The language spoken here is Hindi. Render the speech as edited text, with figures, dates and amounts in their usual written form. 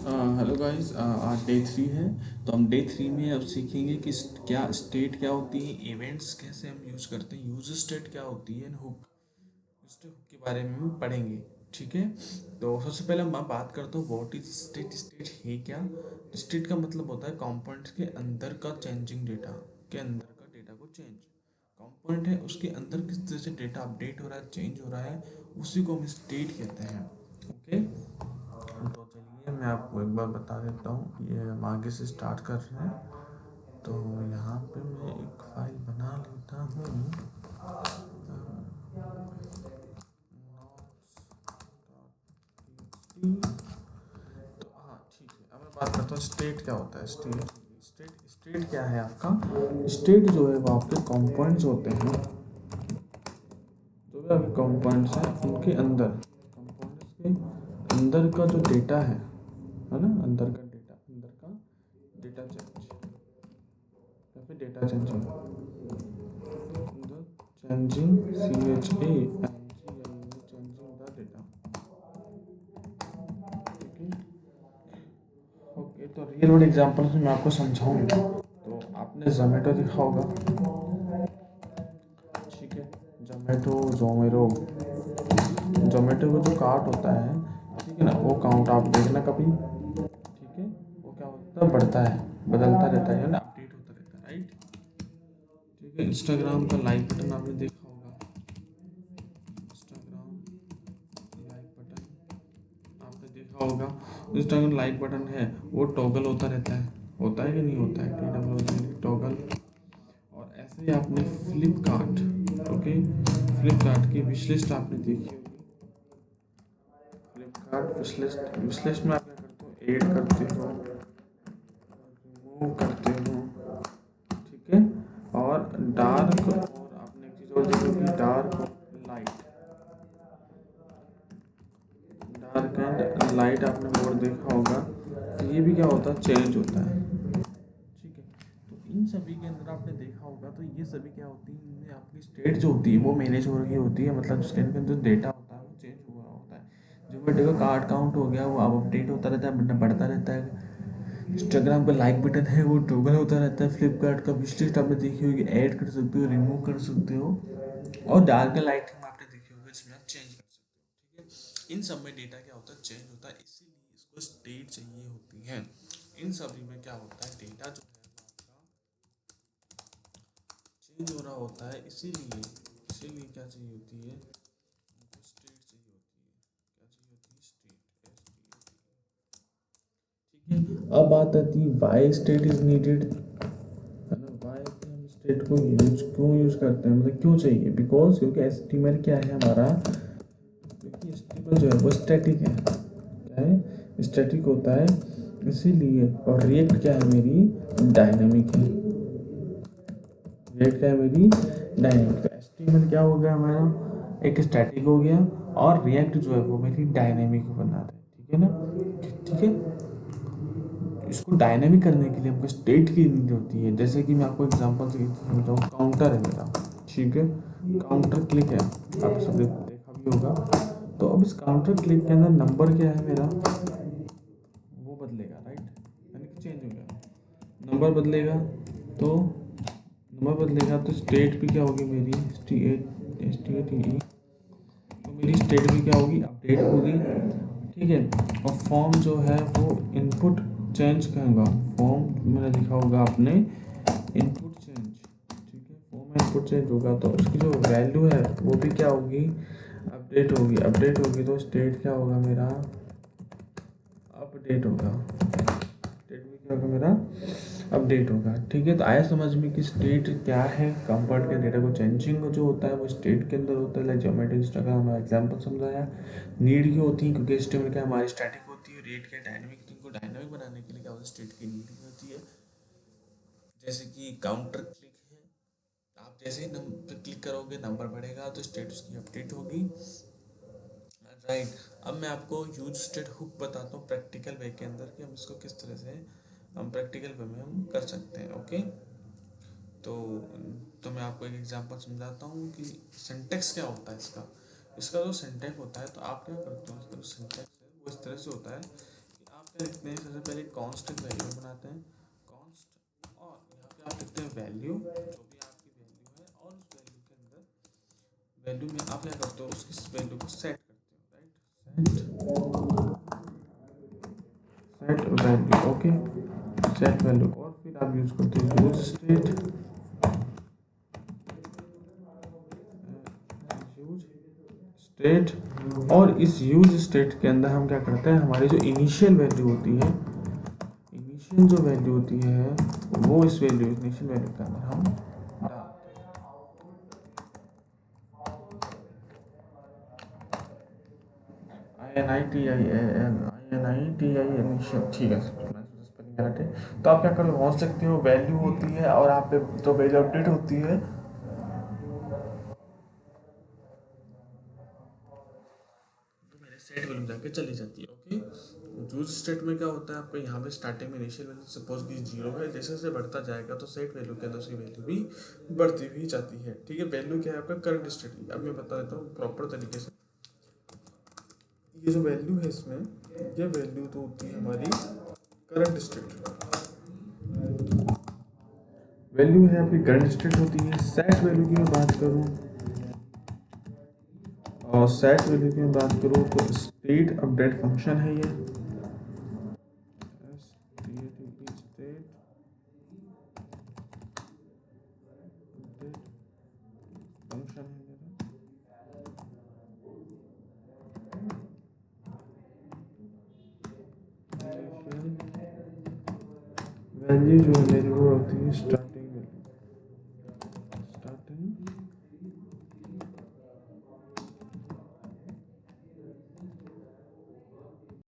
हेलो गाइस, आज डे 3 है। तो हम डे 3 में अब सीखेंगे कि क्या स्टेट क्या होती है, इवेंट्स कैसे हम यूज़ करते हैं, यूज स्टेट क्या होती है, हुक हुक के बारे में हम पढ़ेंगे। ठीक है। तो सबसे पहले मैं बात करता हूँ व्हाट इज स्टेट। स्टेट है क्या? स्टेट का मतलब होता है कंपोनेंट्स के अंदर का चेंजिंग डेटा, के अंदर का डेटा को चेंज। कंपोनेंट है उसके अंदर किस तरह से डेटा अपडेट हो रहा है, चेंज हो रहा है, उसी को हम स्टेट कहते हैं। ओके। तो चलिए मैं आपको एक बार बता देता हूँ, ये हम आगे से स्टार्ट कर रहे हैं। तो यहाँ पे मैं एक फाइल बना लेता हूँ। तो हाँ ठीक है, अब मैं बात करता हूँ स्टेट क्या होता है। स्टेट स्टेट स्टेट क्या है आपका? स्टेट जो है वो आपके कंपोनेंट्स होते हैं, जो भी आपके कंपोनेंट्स हैं उनके अंदर, कंपोनेंट्स के अंदर का जो डेटा है ना, अंदर का डेटा, अंदर का डेटा चेंज या फिर data changing, changing changing the data। ठीक है। ओके, तो रियल वर्ल्ड एग्जांपल से मैं आपको समझाऊँ तो आपने जोमेटो देखा होगा। ठीक है। जोमेटो जोमेरो जोमेटो का जो कार्ट होता है, ठीक है ना, वो काउंट आप देखना कभी। ठीक है। वो क्या होता है, बढ़ता है, बदलता रहता है ना, अपडेट होता रहता है, राइट। ठीक है। इंस्टाग्राम का लाइक बटन आपने देखा होगा। इंस्टाग्राम लाइक बटन आपने देखा होगा। इंस्टाग्राम लाइक बटन है वो टॉगल होता रहता है, होता है कि नहीं होता है, टॉगल। और ऐसे ही आपने फ्लिपकार्ट, ओके, फ्लिपकार्ट की विश लिस्ट आपने देखी होगी। फ्लिपकार्ट विश लिस्ट में आप क्या करते हो, ऐड करते हो, रिमूव करते हो। ठीक है। और डार्क, और आपने एक चीज़ और देखी होगी, डार्क और लाइट। डार्क एंड लाइट आपने मोड देखा होगा। तो ये भी क्या होता है, चेंज होता है। ठीक है। तो इन सभी के अंदर आपने देखा होगा, तो ये सभी क्या होती है, इनमें आपकी स्टेट जो होती है वो मैनेज हो रही होती है, मतलब उसके अंदर जो डेटा होता है वो चेंज हो रहा होता है। जो मेरे का कार्ड काउंट हो गया वो अब अपडेट होता रहता है, बढ़ता रहता है। इंस्टाग्राम का लाइक बटन है वो टॉगल होता रहता है। फ्लिपकार्ट का विश लिस्ट आपने देखी होगी, ऐड कर सकते हो, रिमूव कर सकते हो। और डार्क लाइटिंग आपने देखी होगी, इसमें आप चेंज कर सकते हो। ठीक है। इन सब में डेटा क्या होता है, चेंज होता है, इसीलिए इसको स्टेट चाहिए होती है। इन सभी में क्या होता है, डेटा जो है वो आपका चेंज हो रहा होता है, इसीलिए इसीलिए क्या चाहिए होती है, हमको स्टेट चाहिए होती है। क्या चाहिए होती है, स्टेट, STAT। ठीक है। अब बात आती है वाई स्टेट इज नीडेड, है ना। वाई हम स्टेट को यूज करते हैं, मतलब क्यों चाहिए, बिकॉज क्योंकि एचटीएमएल क्या है हमारा, क्योंकि एचटीएमएल जो है वो स्टैटिक है। क्या है, स्टैटिक होता है, इसीलिए। और रिएक्ट क्या है मेरी, डायनेमिक है। रिएक्ट क्या है मेरी, डायनेमिक। एचटीएमएल क्या हो गया हमारा, एक स्टैटिक हो गया, और रिएक्ट जो है वो मेरी डायनेमिक बना रहा है। ठीक है ना। ठीक है। इसको डायनेमिक करने के लिए हमको स्टेट की नीड होती है। जैसे कि मैं आपको एग्जांपल से समझाऊँ, काउंटर है मेरा। ठीक है। काउंटर क्लिक है, आप सब देखा भी होगा। तो अब इस काउंटर क्लिक के अंदर नंबर क्या है मेरा, वो बदलेगा, राइट, यानी कि चेंज हो गया। नंबर बदलेगा, तो नंबर बदलेगा तो स्टेट भी क्या होगी मेरी, STATE। तो मेरी स्टेट भी क्या होगी, अपडेट होगी। ठीक है। और फॉर्म जो है वो इनपुट चेंज करूँगा। फॉर्म मैंने लिखा होगा आपने, इनपुट चेंज। ठीक है। फॉर्म में इनपुट चेंज होगा तो उसकी जो वैल्यू है वो भी क्या होगी, अपडेट होगी। अपडेट होगी तो स्टेट क्या होगा मेरा, अपडेट होगा। स्टेट भी क्या होगा मेरा, अपडेट होगा। ठीक है। तो आया समझ में कि स्टेट क्या है, कंपोनेंट के डेटा को चेंजिंग जो होता है वो स्टेट के अंदर होता है। लाइक जोमेटो, इंस्टाग्राम, एग्जांपल समझाया। नीड की होती है क्योंकि एचटीएमएल क्या हमारी स्टैटिक होती है, रेट क्या डायनामिक, तो इनको डायनामिक बनाने के लिए क्या होता है, स्टेट की नीड होती है। जैसे कि काउंटर क्लिक है, आप जैसे ही नंबर क्लिक करोगे नंबर बढ़ेगा तो स्टेट उसकी अपडेट होगी, राइट। अब मैं आपको यूज स्टेट हुक बताता हूँ प्रैक्टिकल वे के अंदर कि हम इसको किस तरह से हम प्रैक्टिकल वे में हम कर सकते हैं। ओके। तो तो मैं आपको एक एग्जांपल समझाता हूँ कि सिंटेक्स क्या होता है इसका। इसका जो सिंटेक्स होता है, तो आप क्या करते हो, इसका जो सिंटेक्स है वो इस तरह से होता है कि आप क्या लिखते हैं, सबसे पहले कांस्टेंट वैल्यू बनाते हैं, कांस्ट, और यहाँ पे आप लिखते हैं वैल्यू, जो भी आपकी वैल्यू है, और उस वैल्यू के अंदर, वैल्यू में आप क्या करते हो, उसकी वैल्यू को सेट करते हो, right, set value, okay, set value, और फिर आप यूज करते हो यूज स्टेट, यूज स्टेट, और इस यूज स्टेट के अंदर हम क्या करते हैं, हमारी जो इनिशियल वैल्यू होती है, इनिशियल जो वैल्यू होती है, वो इस वैल्यू, इनिशियल वैल्यू के अंदर हम डालते हैं। INITIAL इनिशियल, ठीक है, मैं स्पेलिंग गलत है, तो आप क्या करो, पहुंच सकते हो, वैल्यू होती है और आप पे तो वैल्यू अपडेट होती है, मेरे सेट वैल्यू जाके चली जाती है, ओके। यूज स्टेट में क्या होता है, आपको यहाँ पे स्टार्टिंग में इनिशियल वैल्यू सपोज कि 0 है, जैसे जैसे बढ़ता जाएगा तो सेट वैल्यू के अंदर उसकी वैल्यू भी बढ़ती हुई जाती है, ठीक है। वैल्यू क्या है आपका, करंट स्टेट की, अब मैं बता देता हूँ प्रॉपर तरीके से, ये जो वैल्यू है इसमें, ये वैल्यू तो होती है हमारी करंट स्टेट, वैल्यू है आपकी करंट स्टेट होती है। सेट वैल्यू की मैं बात करूँ, और सेट वैल्यू की मैं बात करूँ तो स्टेट अपडेट फंक्शन है ये, स्टेट फंक्शन है मेरा, वैल्यू जो है मेरी वो होती है स्टार्ट